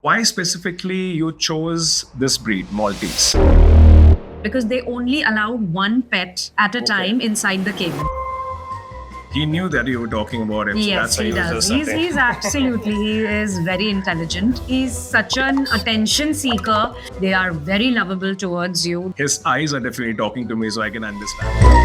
Why specifically you chose this breed, Maltese? Because they only allowed one pet at a time inside the cage. He knew that you were talking about him. Yes, so he that's why does. was just He's absolutely, he is very intelligent. He's such an attention seeker. They are very lovable towards you. His eyes are definitely talking to me, so I can understand.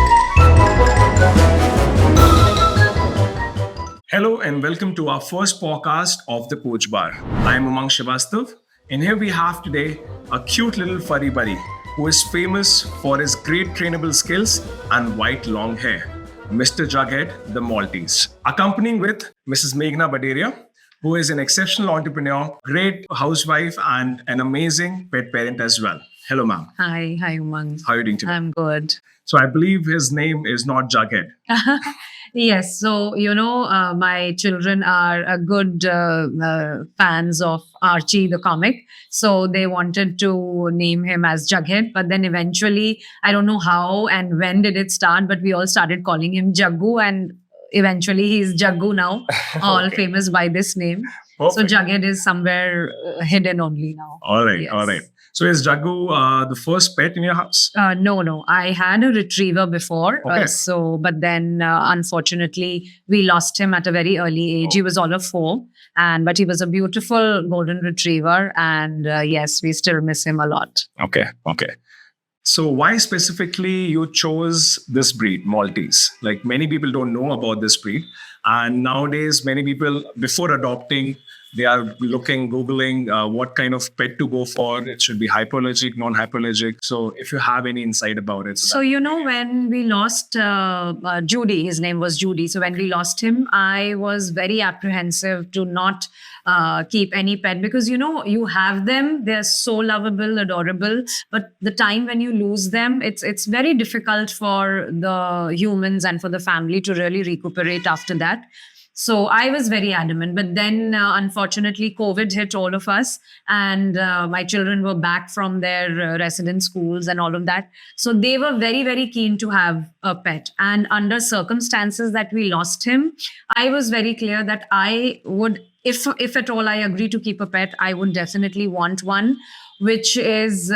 Hello and welcome to our first podcast of the Pooch Bar. I'm Umang Shivastav, and here we have today a cute little furry buddy who is famous for his great trainable skills and white long hair, Mr. Jughead the Maltese. Accompanying with Mrs. Meghna Baderia, who is an exceptional entrepreneur, great housewife, and an amazing pet parent as well. Hello, ma'am. Hi, Umang. How are you doing today? I'm good. So I believe his name is not Jughead. Yes, so my children are a good fans of Archie the comic, so they wanted to name him as Jughead. But then eventually, I don't know how and when did it start, but we all started calling him Jaggu, and eventually he's Jaggu now, all Okay. famous by this name. Perfect. So Jughead is somewhere hidden only now. All right, Yes. all right. So is Jaggu the first pet in your house? No. I had a retriever before. Okay. But then unfortunately, we lost him at a very early age. Oh. He was all of 4, but he was a beautiful golden retriever. And yes, we still miss him a lot. Okay, okay. So why specifically you chose this breed, Maltese? Like many people don't know about this breed, and nowadays many people before adopting, they are googling what kind of pet to go for. It should be hypoallergic, non-hypoallergic. So if you have any insight about it, So, when we lost Judy, his name was Judy. So, when we lost him, I was very apprehensive to not keep any pet because, you have them, they're so lovable, adorable. But the time when you lose them, it's very difficult for the humans and for the family to really recuperate after that. So I was very adamant. But then, unfortunately, COVID hit all of us, and my children were back from their residence schools and all of that. So they were very, very keen to have a pet. And under circumstances that we lost him, I was very clear that I would, if at all I agree to keep a pet, I would definitely want one which is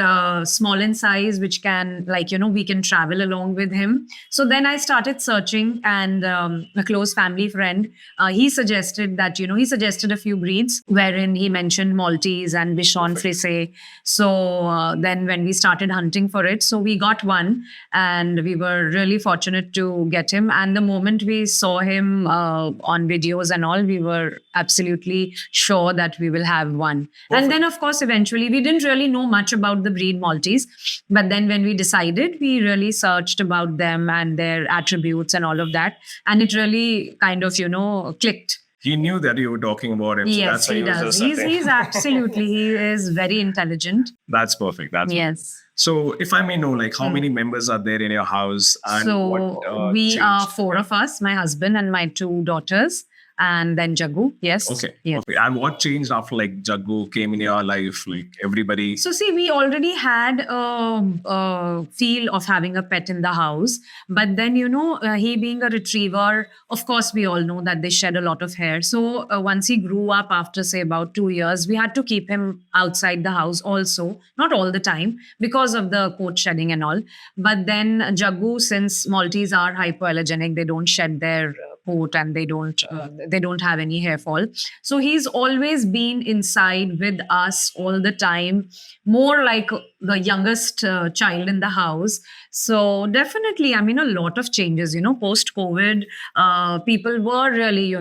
small in size, which can, we can travel along with him. So then I started searching, and a close family friend, he suggested a few breeds, wherein he mentioned Maltese and Bichon Frise. So then when we started hunting for it, so we got one, and we were really fortunate to get him. And the moment we saw him on videos and all, we were absolutely sure that we will have one. Perfect. And then, of course, eventually we didn't really know much about the breed Maltese. But then when we decided, we really searched about them and their attributes and all of that. And it really kind of, clicked. he knew that you were talking about him. Yes, so that's why he was does. just He's absolutely, he is very intelligent. That's perfect. That's Yes. So if I may know, like how many members are there in your house? And So what, we changed? are 4 of us, my husband and my 2 daughters, and then Jaggu. Yes. Okay. Yes. Okay. And what changed after like Jaggu came in your life? Like everybody. So see, we already had a feel of having a pet in the house, but then he being a retriever, of course, we all know that they shed a lot of hair. So once he grew up, after say about 2 years, we had to keep him outside the house also, not all the time because of the coat shedding and all. But then Jaggu, since Maltese are hypoallergenic, they don't shed their coat, and they don't have any hair fall. So he's always been inside with us all the time, more like the youngest child in the house. So definitely, I mean, a lot of changes, post COVID, people were really,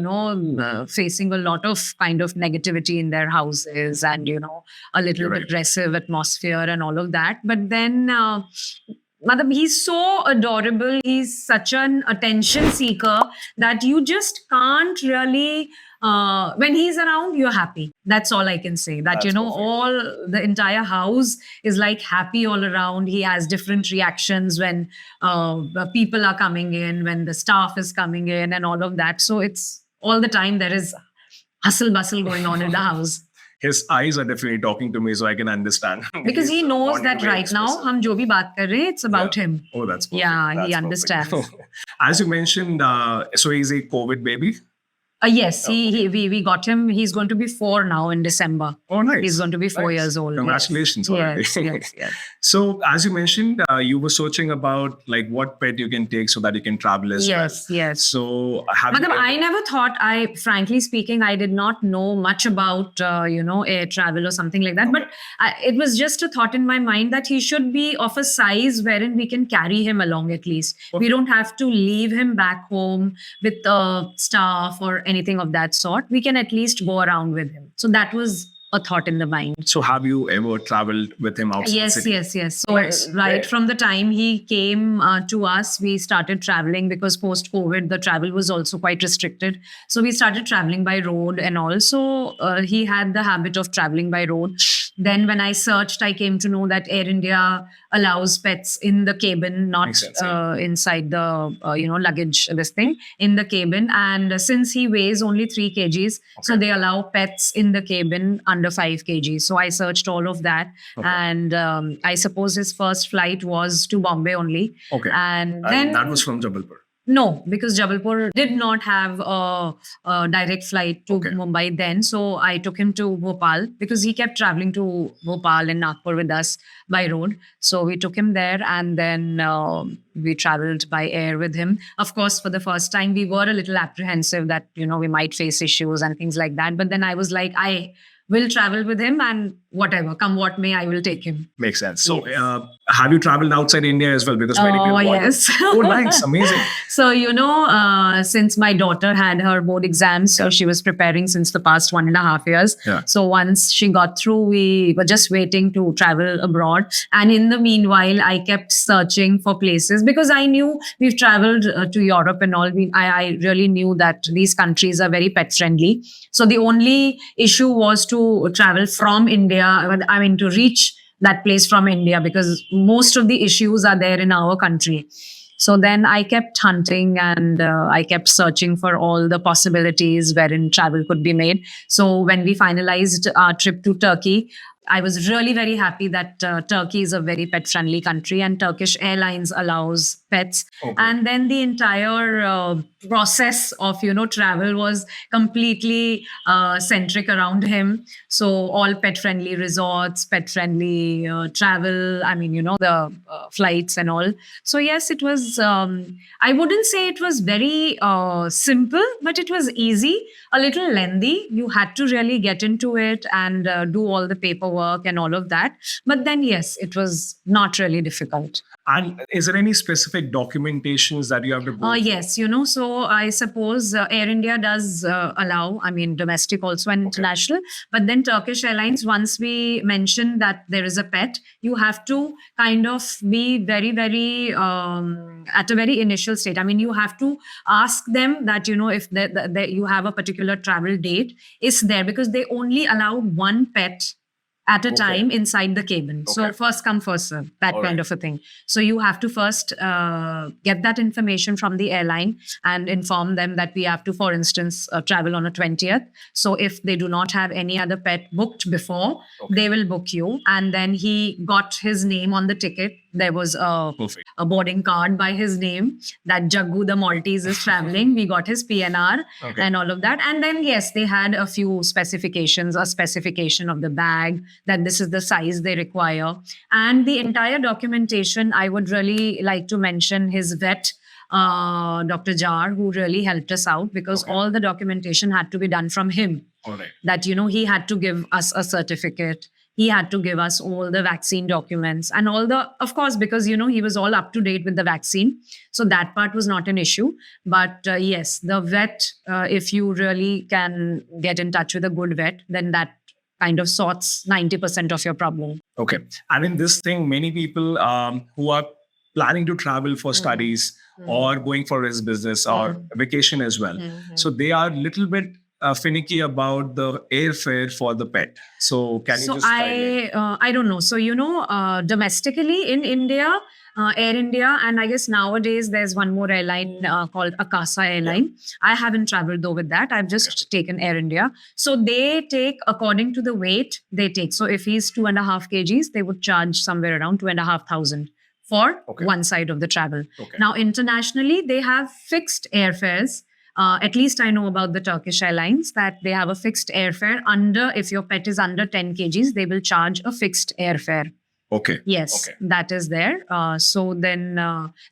facing a lot of kind of negativity in their houses, and, a little You're right. aggressive atmosphere and all of that. But then, Madam, he's so adorable. He's such an attention seeker that you just can't really. When he's around, you're happy. That's all I can say. That That's perfect. all the entire house is like happy all around. He has different reactions when the people are coming in, when the staff is coming in, and all of that. So it's all the time there is hustle bustle going on in the house. His eyes are definitely talking to me, so I can understand. Because he He's knows wanting that to be right now, expressive. hum jo bhi baat kar rahe, it's about him. Oh, that's perfect. Yeah, he That's perfect. understands. As you mentioned, so he's a COVID baby. Yes, we got him. He's going to be 4 now in December. Oh, nice. He's going to be 4 Nice. years old. Congratulations already. Yes. So, as you mentioned, you were searching about like what pet you can take so that you can travel as well. Yes. So, have you Matlab, ever- I never thought, frankly speaking, I did not know much about, air travel or something like that. But it was just a thought in my mind that he should be of a size wherein we can carry him along at least. We don't have to leave him back home with staff or anything of that sort. We can at least go around with him. So that was a thought in the mind. So, have you ever traveled with him outside the city? Yes. So Nice. right Great. from the time he came to us, we started traveling because post-COVID, the travel was also quite restricted. So we started traveling by road, and also he had the habit of traveling by road. Then when I searched, I came to know that Air India allows pets in the cabin, not Makes sense, yeah. inside the luggage, this thing, in the cabin. And since he weighs only 3 kgs, so they allow pets in the cabin under 5 kgs. So I searched all of that, and I suppose his first flight was to Bombay only. Okay. And then that was from Jabalpur. no, because Jabalpur did not have a direct flight to Mumbai then. So I took him to Bhopal because he kept traveling to Bhopal and Nagpur with us by road. So we took him there, and then we traveled by air with him. Of course, for the first time, we were a little apprehensive that, we might face issues and things like that. But then I was like, I will travel with him, and whatever, come what may, I will take him. Makes sense. So, have you traveled outside India as well? Because many people want- yes. Oh, nice. Amazing. So, since my daughter had her board exams, so she was preparing since the past 1.5 years. Yeah. So once she got through, we were just waiting to travel abroad. And in the meanwhile, I kept searching for places because I knew we've traveled to Europe and all. I really knew that these countries are very pet friendly. So the only issue was to travel from India. I mean, to reach that place from India, because most of the issues are there in our country. So then I kept hunting, and I kept searching for all the possibilities wherein travel could be made. So when we finalized our trip to Turkey, I was really very happy that Turkey is a very pet-friendly country, and Turkish Airlines allows pets. Okay. And then the entire process of travel was completely centric around him. So all pet-friendly resorts, pet-friendly travel. I mean, the flights and all. So yes, it was. I wouldn't say it was very simple, but it was easy. A little lengthy. You had to really get into it and do all the paperwork and all of that. But then, yes, it was not really difficult. And is there any specific documentations that you have to go through? Yes, so I suppose Air India does allow, I mean, domestic also and international. But then Turkish Airlines, once we mention that there is a pet, you have to kind of be very, very at a very initial state. I mean, you have to ask them that, if you have a particular travel date, is there, because they only allow one pet at a time inside the cabin. So first come, first serve, that kind of a thing. So you have to first get that information from the airline and inform them that we have to, for instance, travel on a 20th. So if they do not have any other pet booked before, they will book you. And then he got his name on the ticket. There was a boarding card by his name that Jaggu the Maltese is traveling. We got his PNR and all of that. And then, yes, they had a few specifications, a specification of the bag, that this is the size they require. And the entire documentation, I would really like to mention his vet, Dr. Jar, who really helped us out, because all the documentation had to be done from him. That, he had to give us a certificate. He had to give us all the vaccine documents and all the, of course, because, he was all up to date with the vaccine. So that part was not an issue. But yes, the vet, if you really can get in touch with a good vet, then that kind of sorts 90% of your problem. Okay. And in this thing, many people who are planning to travel for studies or going for his business or vacation as well. So they are a little bit finicky about the airfare for the pet. So can you just I don't know. So, domestically in India, Air India, and I guess nowadays there's one more airline called Akasa Airline. I haven't traveled though with that. I've just taken Air India. So they take according to the weight they take. So if he's 2.5 kgs, they would charge somewhere around 2,500 for one side of the travel. Now internationally, they have fixed airfares. At least I know about the Turkish Airlines that they have a fixed airfare. If your pet is under 10 kgs, they will charge a fixed airfare. Okay. Yes, Okay. that is there. So then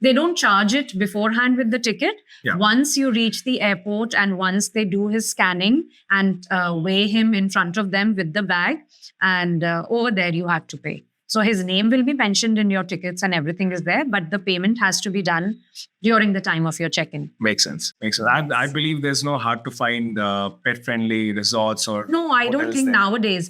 they don't charge it beforehand with the ticket. Yeah. Once you reach the airport and once they do his scanning and weigh him in front of them with the bag, and over there you have to pay. So his name will be mentioned in your tickets and everything is there, but the payment has to be done during the time of your check-in. Makes sense. Makes sense. I believe there's no hard to find pet-friendly resorts or. No, I don't hotels think there. nowadays.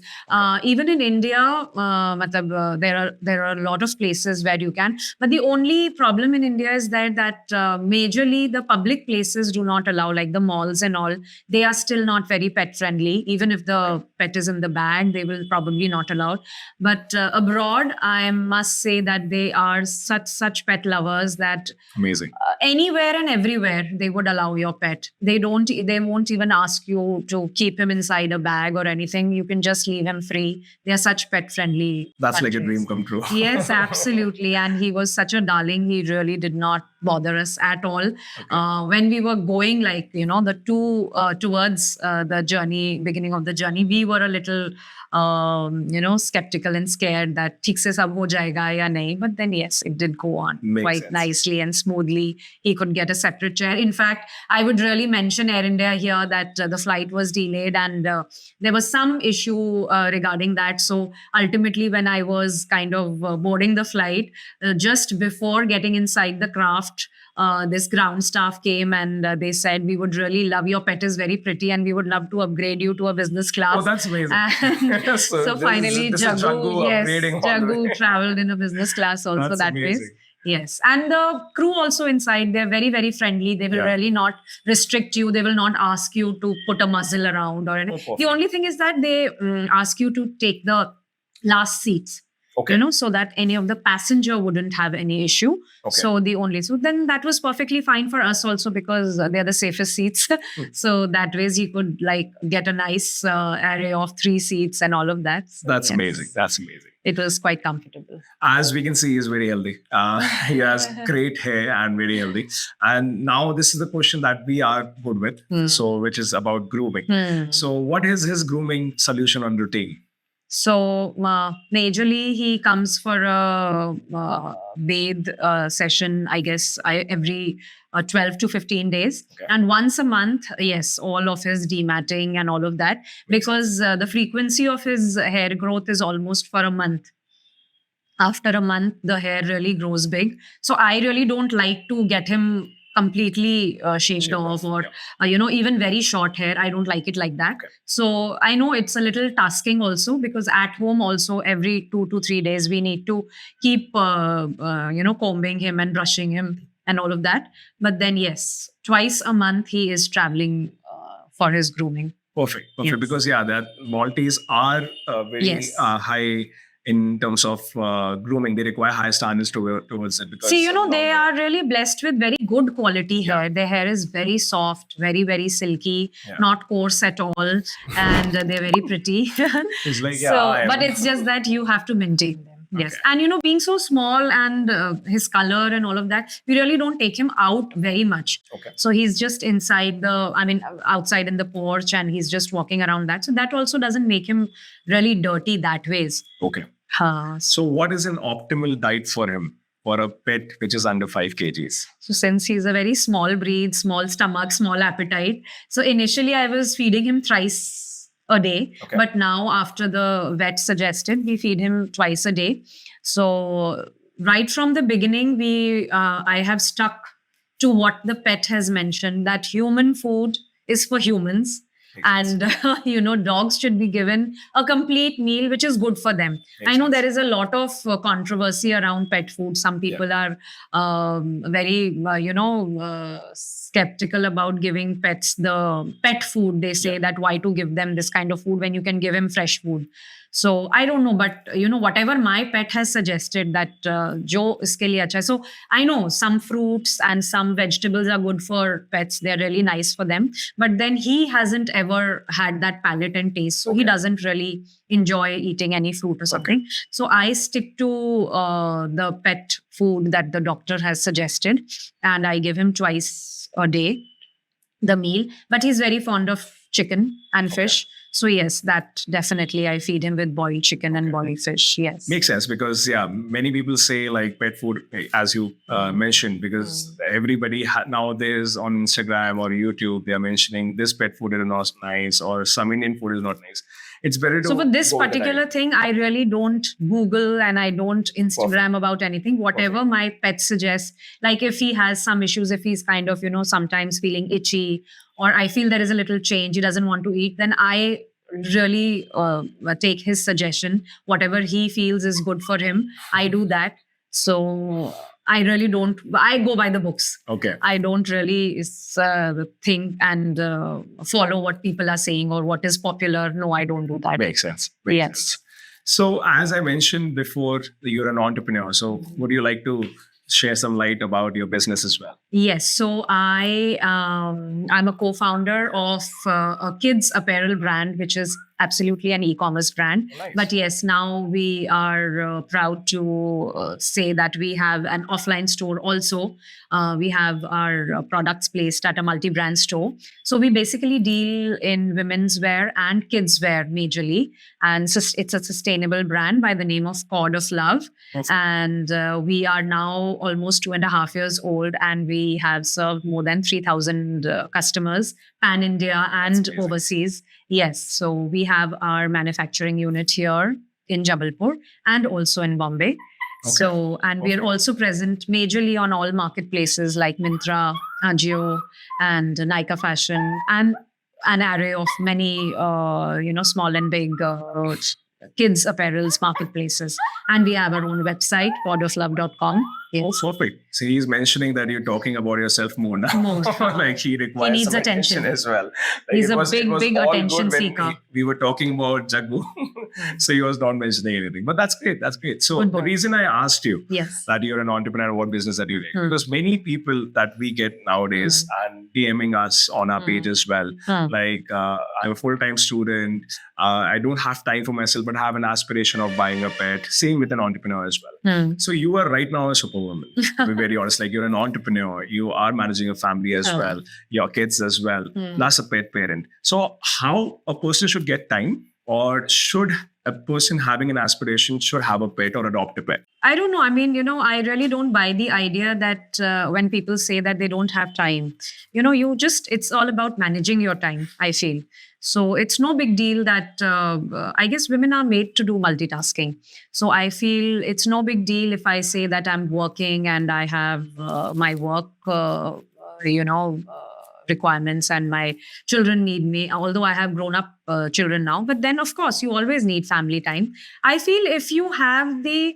Even in India, there are a lot of places where you can. But the only problem in India is that majorly the public places do not allow, like the malls and all. They are still not very pet friendly. Even if the pet is in the bag, they will probably not allow. But abroad, I must say that they are such pet lovers that Amazing. anywhere and everywhere they would allow your pet. They won't even ask you to keep him inside a bag or anything. You can just leave him free. They are such pet friendly. That's like a dream come true. Yes, absolutely. And he was such a darling. He really did not bother us at all. When we were going, towards the journey, beginning of the journey, we were a little skeptical and scared that theek se sab ho jayega ya nahi. But then yes, it did go on Makes quite sense. nicely and smoothly. He could get a separate chair. In fact, I would really mention Air India here that the flight was delayed and there was some issue regarding that. So ultimately, when I was kind of boarding the flight, just before getting inside the craft, this ground staff came and they said, we would really love your pet is very pretty and we would love to upgrade you to a business class. Oh, that's amazing. And so finally, this is Jagu, upgrading all the way. Jagu traveled in a business class also That's that way. amazing. Yes. And the crew also inside, they're very, very friendly. They will Yeah. really not restrict you. They will not ask you to put a muzzle around or anything. perfect. The only thing is that they ask you to take the last seats. Okay. So that any of the passenger wouldn't have any issue. Okay. So then that was perfectly fine for us also because they're the safest seats. So that ways you could get a nice array of 3 seats and all of that. So, That's yes, amazing. That's amazing. It was quite comfortable. As we can see, he's very healthy. He has great hair and very healthy. And now this is the question that we are good with. So which is about grooming. So what is his grooming solution on routine? So majorly he comes for a bathe session, I guess, every 12 to 15 days. Okay. And once a month, yes, all of his dematting and all of that, because the frequency of his hair growth is almost for a month. After a month, the hair really grows big. So I really don't like to get him completely shaved off or, even very short hair. I don't like it like that. Okay. So I know it's a little tasking also because at home also every 2 to 3 days we need to keep, combing him and brushing him and all of that. But then yes, twice a month he is traveling for his grooming. Perfect. Yes. Because that Maltese are very Yes. high in terms of grooming. They require high standards towards it. Because See, they are really blessed with very good quality hair. Their hair is very soft, very, very silky, Yeah. not coarse at all. And they're very pretty. It's like, But it's just that you have to maintain them. Yes. Okay. And, being so small and his color and all of that, we really don't take him out very much. Okay. So he's just outside in the porch and he's just walking around that. So that also doesn't make him really dirty that ways. Okay. So what is an optimal diet for him, for a pet which is under 5 kgs? So since he's a very small breed, small stomach, small appetite. So initially I was feeding him thrice a day. Okay. But now after the vet suggested, we feed him twice a day. So right from the beginning, I have stuck to what the pet has mentioned, that human food is for humans. And, dogs should be given a complete meal, which is good for them. Makes I know sense. there is a lot of controversy around pet food. Some people are very, skeptical about giving pets the pet food. They say that why to give them this kind of food when you can give him fresh food. So I don't know, but whatever my pet has suggested that jo iske liye acha hai. So I know some fruits and some vegetables are good for pets. They're really nice for them. But then he hasn't ever had that palate and taste. So he doesn't really enjoy eating any fruit or something. So I stick to the pet food that the doctor has suggested. And I give him twice a day. the meal. But he's very fond of chicken and fish. So yes, that definitely I feed him with boiled chicken and boiled fish. Yes. Makes sense because many people say like pet food, as you mentioned, because everybody nowadays on Instagram or YouTube they are mentioning this pet food is not nice or some Indian food is not nice. It's better to. So for this go with the particular diet. thing, I really don't Google and I don't Instagram about anything. Whatever my pet suggests, like if he has some issues, if he's kind of, sometimes feeling itchy, or I feel there is a little change, he doesn't want to eat, then I really take his suggestion. Whatever he feels is good for him, I do that. So I really don't, I go by the books. Okay. I don't really think and follow what people are saying or what is popular. No, I don't do that. Makes sense. Makes Yes. sense. So, as I mentioned before, you're an entrepreneur. So, would you like to share some light about your business as well? Yes. So I'm a co-founder of a kids apparel brand, which is absolutely an e-commerce brand. Nice. But yes, now we are proud to say that we have an offline store also. We have our products placed at a multi-brand store. So we basically deal in women's wear and kids wear majorly. And it's a sustainable brand by the name of Cord of Love. Awesome. And we are now almost 2.5 years old, and we have served more than 3,000 customers, pan-India and amazing. overseas. Yes, so we have our manufacturing unit here in Jabalpur and also in Bombay. So, and we are also present majorly on all marketplaces like Myntra, Ajio, and Nykaa Fashion, and an array of many, small and big kids apparels marketplaces. And we have our own website, podoflove.com. Yes. Oh, perfect. So he's mentioning that you're talking about yourself more now. More. Like he requires He needs some attention. as well. Like He's it a was- it big, was big all attention good when seeker. we were talking about Jaggu. So he was not mentioning anything. But that's great. That's great. So Good the boy. reason I asked you Yes. that you're an entrepreneur, what business that you like, because many people that we get nowadays and DMing us on our page as well. Like I'm a full-time student. I don't have time for myself, but have an aspiration of buying a pet. Same with an entrepreneur as well. So you are right now a superwoman. To be very honest, like you're an entrepreneur, you are managing a family as well, your kids as well, plus a pet parent. So how a person should get time, or should a person having an aspiration should have a pet or adopt a pet? I don't know. I mean, I really don't buy the idea that when people say that they don't have time, it's all about managing your time, I feel. So it's no big deal that I guess women are made to do multitasking. So I feel it's no big deal if I say that I'm working and I have my work, requirements, and my children need me, although I have grown up children now. But then, of course, you always need family time. I feel if you have the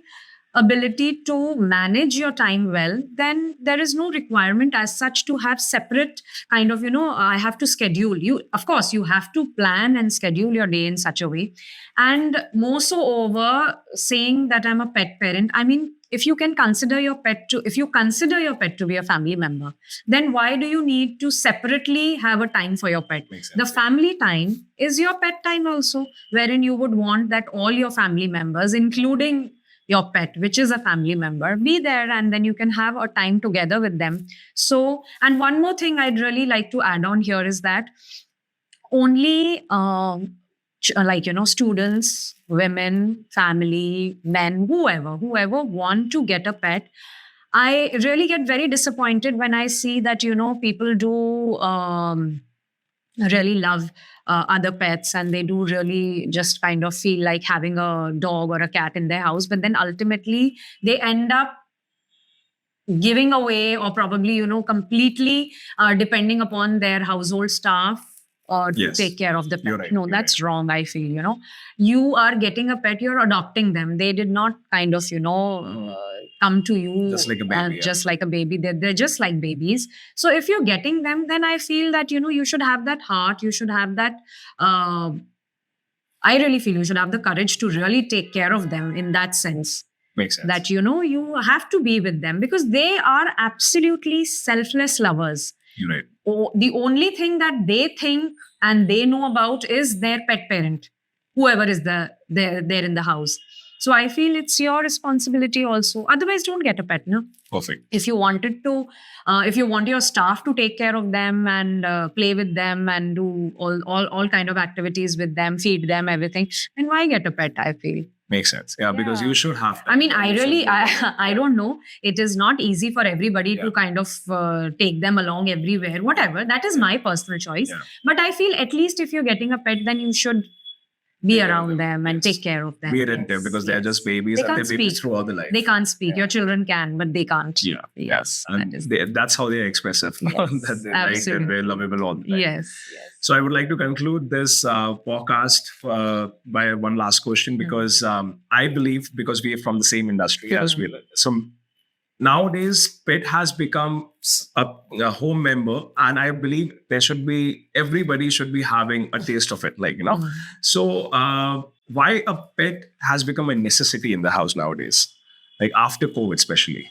ability to manage your time well, then there is no requirement as such to have separate kind of, I have to schedule. Of course, you have to plan and schedule your day in such a way. And more so over saying that I'm a pet parent, I mean, if you consider your pet to be a family member, then why do you need to separately have a time for your pet? Makes sense. The family time is your pet time also, wherein you would want that all your family members, including your pet, which is a family member, be there, and then you can have a time together with them. So, and one more thing I'd really like to add on here is that only students, women, family, men, whoever want to get a pet. I really get very disappointed when I see that, people do really love other pets, and they do really just kind of feel like having a dog or a cat in their house. But then ultimately they end up giving away, or probably, completely depending upon their household staff to Yes. take care of the pet. You're right, No, you're that's wrong, I feel. You are getting a pet, you're adopting them. They did not kind of, come to you Just like a baby, yeah. just like a baby. They're just like babies. So if you're getting them, then I feel that, you should have that heart. You should have that, I really feel you should have the courage to really take care of them in that sense. Makes sense. That, you have to be with them because they are absolutely selfless lovers. You're right. The only thing that they think and they know about is their pet parent. whoever is there in the house. So I feel it's your responsibility also. Otherwise, don't get a pet, no? Perfect. If you wanted to, if you want your staff to take care of them and play with them and do all kind of activities with them, feed them, everything, then why get a pet? I feel. Makes sense. Yeah, because you should have. I mean, I don't know. It is not easy for everybody to kind of take them along everywhere. Whatever. That is my personal choice. Yeah. But I feel at least if you're getting a pet, then you should be around them and take care of them. Be attentive because they're just babies They and can't they're babies speak. throughout the life. They can't speak. Your children can, but they can't. Yeah. Yes. And that's how they're expressive. Yes, that they like and absolutely. they're lovable all the time. Yes. So I would like to conclude this podcast by one last question because I believe because we are from the same industry as we are. So nowadays, pet has become a home member, and I believe everybody should be having a taste of it, So why a pet has become a necessity in the house nowadays, like after COVID, especially.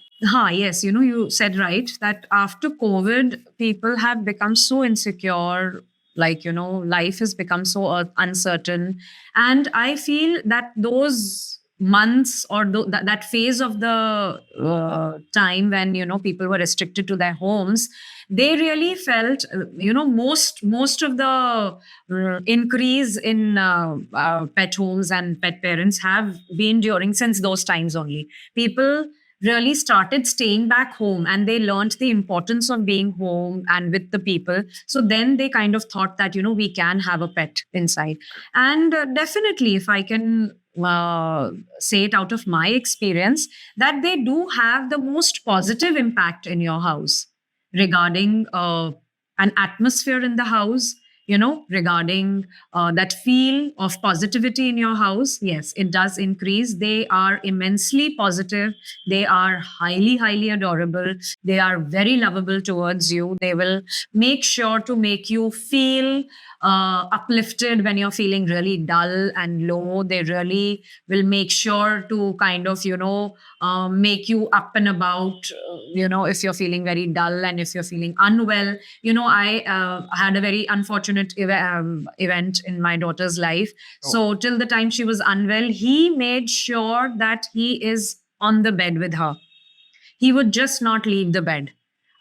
Yes, you said right that after COVID, people have become so insecure. Life has become so uncertain. And I feel that those months or that phase of the time when, people were restricted to their homes, they really felt, most of the increase in pet homes and pet parents have been since those times only. People really started staying back home and they learned the importance of being home and with the people. So then they kind of thought that, we can have a pet inside. And definitely, if I can say it out of my experience, that they do have the most positive impact in your house regarding an atmosphere in the house, regarding that feel of positivity in your house. Yes, it does increase. They are immensely positive. They are highly, highly adorable. They are very lovable towards you. They will make sure to make you feel uplifted when you're feeling really dull and low. They really will make sure to kind of, make you up and about, if you're feeling very dull and if you're feeling unwell. I had a very unfortunate event in my daughter's life. So till the time she was unwell, he made sure that he is on the bed with her. He would just not leave the bed.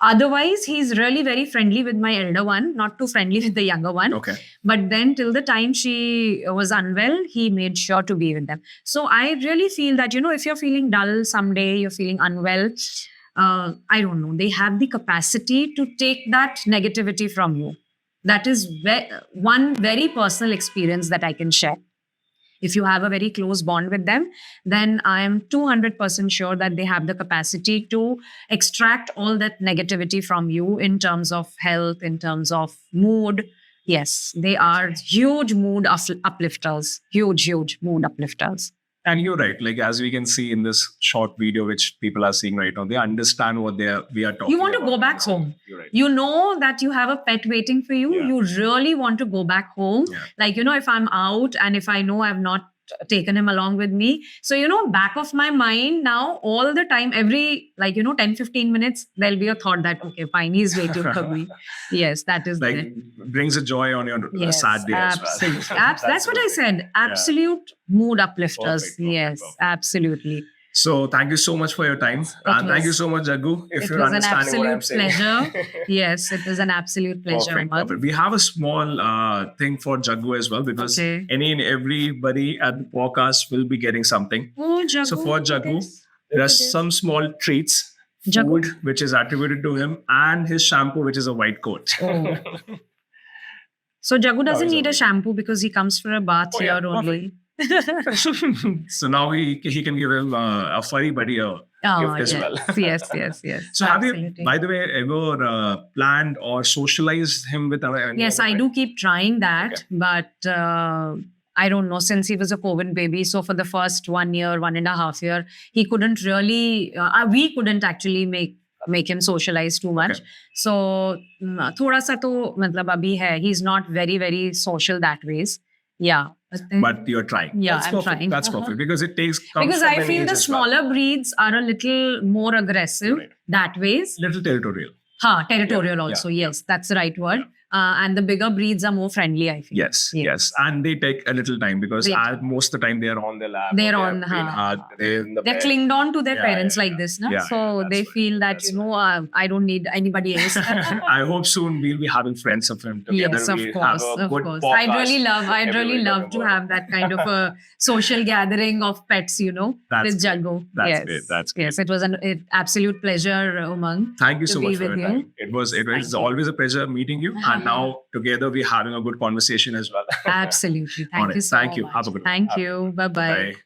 Otherwise, he's really very friendly with my elder one, not too friendly with the younger one. Okay. But then till the time she was unwell, he made sure to be with them. So I really feel that, if you're feeling dull someday, you're feeling unwell, I don't know, they have the capacity to take that negativity from you. That is one very personal experience that I can share. If you have a very close bond with them, then I am 200% sure that they have the capacity to extract all that negativity from you in terms of health, in terms of mood. Yes, they are huge mood uplifters, huge mood uplifters. And you're right. Like as we can see in this short video, which people are seeing right now, they understand what we are talking about. You want to go back home. You're right. You know that you have a pet waiting for you. Yeah. You really want to go back home. Yeah. Like, if I'm out and if I know I've not taken him along with me. So, back of my mind now, all the time, every 10-15 minutes, there'll be a thought that, okay, fine, he's waiting for me. Yes, that is like there. brings a joy on your sad day absolutely. as well. That's what I said. Absolute mood uplifters. Perfect, yes, perfect. Absolutely. So thank you so much for your time. And thank you so much, Jaggu, if It you're was an understanding what I'm absolute saying. pleasure. Yes, it was an absolute pleasure. Perfect, Umar. perfect. We have a small thing for Jaggu as well because Okay. any and everybody at the podcast will be getting something. Oh, Jaggu. So for Jaggu, there are some small treats, Jaggu. food which is attributed to him, and his shampoo, which is a white coat. Oh. So Jaggu doesn't he's need a okay. shampoo because he comes for a bath Oh, here yeah, only. So now he can give him a furry buddy a gift as well. yes. So have you, Absolutely. by the way, ever planned or socialized him with any Yes, other I pet? do keep trying that, but I don't know, since he was a COVID baby, so for the first 1.5 year, he couldn't really, we couldn't actually make him socialize too much. Okay. So, thoda sa to, matlab abhi hai. He's not very, very social that ways. Yeah. But you're trying. Yeah, That's I'm perfect. trying. That's perfect because it comes because from I an feel age the as well. smaller breeds are a little more aggressive Right. that ways. Little territorial. Territorial Yeah, also. yeah, Yes, that's the right word. and the bigger breeds are more friendly, I feel. Yes. And they take a little time because most of the time they are on their lap. They're or on, playing hard, they're in the They're bed. clinged on to their parents yeah, like yeah. this, no? Yeah, So that's they right. feel that, I don't need anybody else. I hope soon we'll be having friends of him together. Yes, of We'll course, have a of good course. podcast I'd every really week love of to the have that kind of a social gathering of pets, That's with great. Jago. That's yes. great. That's great. Yes, it was an absolute pleasure, Umang. Thank you to so be much for with your you. time. It was Thank you. always a pleasure meeting you. And now together we're having a good conversation as well. Absolutely. All Thank right. you so Thank you. much. Have a good one. Thank you. Bye-bye. Bye.